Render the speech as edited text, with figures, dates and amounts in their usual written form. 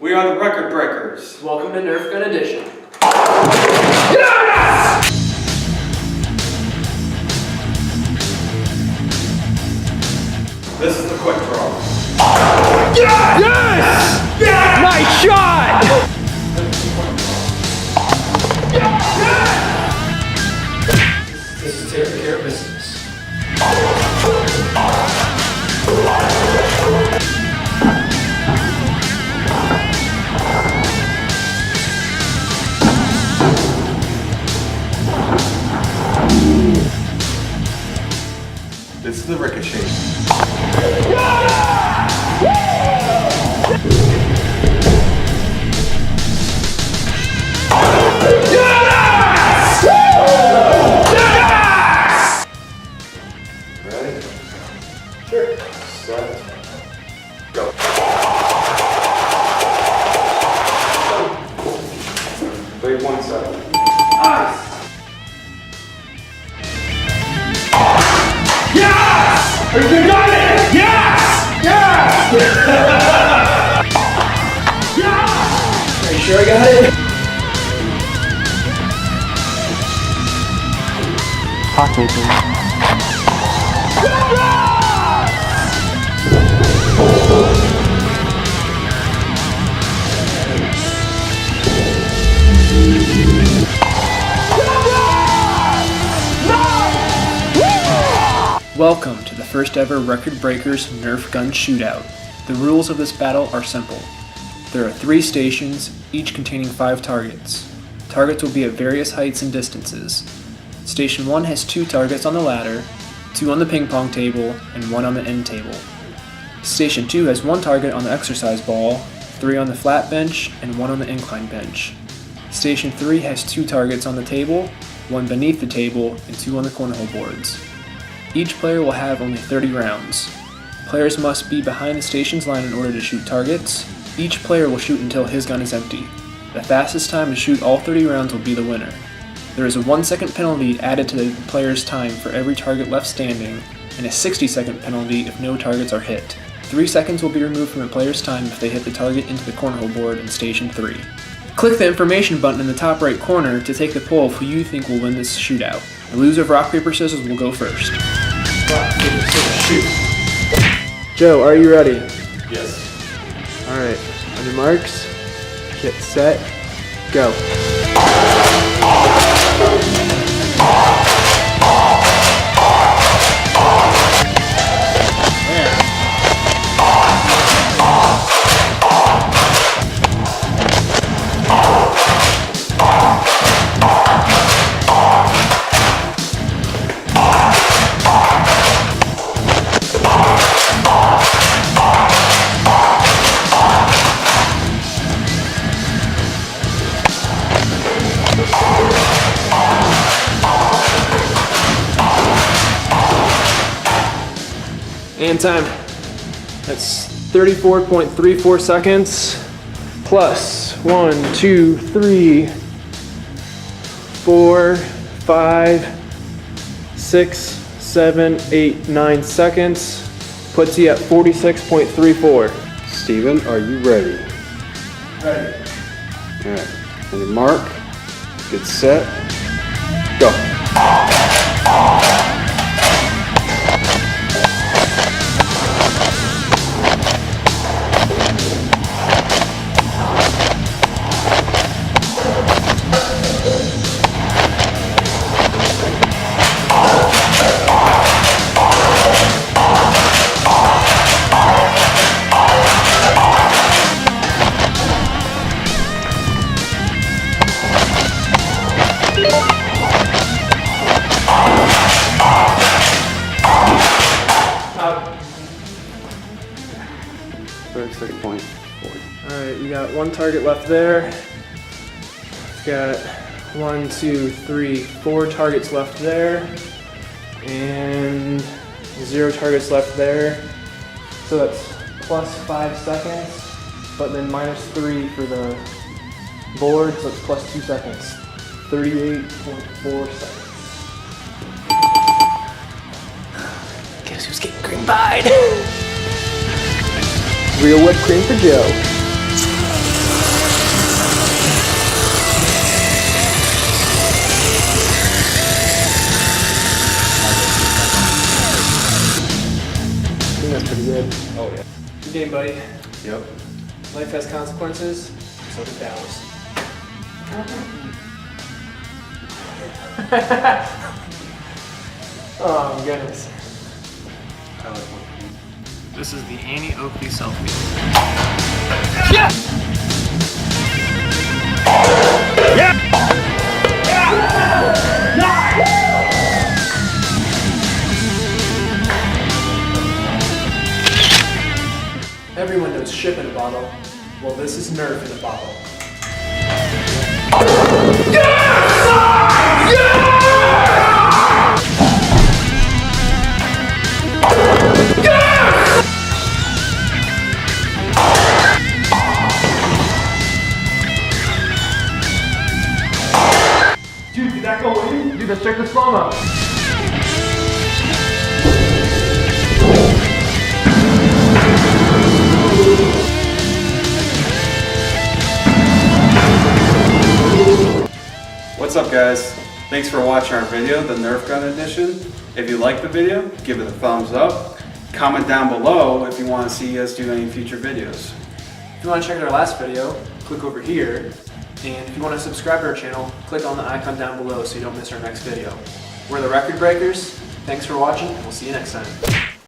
We are the Record Breakers. Welcome to Nerf Gun Edition. Yes! This is the quick draw. Yes! Yes! Yes! Nice shot! Yes! This is taking care of business. This is the ricochet. Ready? Sure. Set. Go. Wait 1 second. Nice. Yes! Are you got it? Yes! Yes! Are you sure I got it? Hot making. Welcome to the first ever Record Breakers Nerf Gun Shootout. The rules of this battle are simple. There are 3 stations, each containing 5 targets. Targets will be at various heights and distances. Station 1 has 2 targets on the ladder, 2 on the ping pong table, and 1 on the end table. Station 2 has 1 target on the exercise ball, 3 on the flat bench, and 1 on the incline bench. Station 3 has 2 targets on the table, 1 beneath the table, and 2 on the cornhole boards. Each player will have only 30 rounds. Players must be behind the station's line in order to shoot targets. Each player will shoot until his gun is empty. The fastest time to shoot all 30 rounds will be the winner. There is a 1-second penalty added to the player's time for every target left standing, and a 60-second penalty if no targets are hit. 3 seconds will be removed from a player's time if they hit the target into the cornhole board in Station 3. Click the information button in the top right corner to take the poll of who you think will win this shootout. The loser of rock, paper, scissors will go first. Rock, paper, scissors, shoot. Joe, are you ready? Yes. Alright, on your marks, get set, go. And time. That's 34.34 seconds plus 1, 2, 3, 4, 5, 6, 7, 8, 9 seconds. Puts you at 46.34. Steven, are you ready? Ready. Alright. On your mark, get set, go. Alright, you got 1 target left there. You got 1, 2, 3, 4 targets left there. And 0 targets left there. So that's plus 5 seconds, but then minus 3 for the board, so it's plus 2 seconds. 38.4 seconds. Guess who's getting green-pied? Real whipped cream for Joe. game, buddy. Yep. Life has consequences, so do battles. Oh, goodness. I like one. This is the Annie Oakley selfie. Everyone knows ship in a bottle. Well, this is Nerf in a bottle. Dude, did that go in? Dude, let's check the slow-mo. What's up, guys? Thanks for watching our video, the Nerf Gun edition. If you liked the video, give it a thumbs up. Comment down below if you want to see us do any future videos. If you want to check out our last video, click over here. And if you want to subscribe to our channel, click on the icon down below so you don't miss our next video. We're the Record Breakers. Thanks for watching, and we'll see you next time.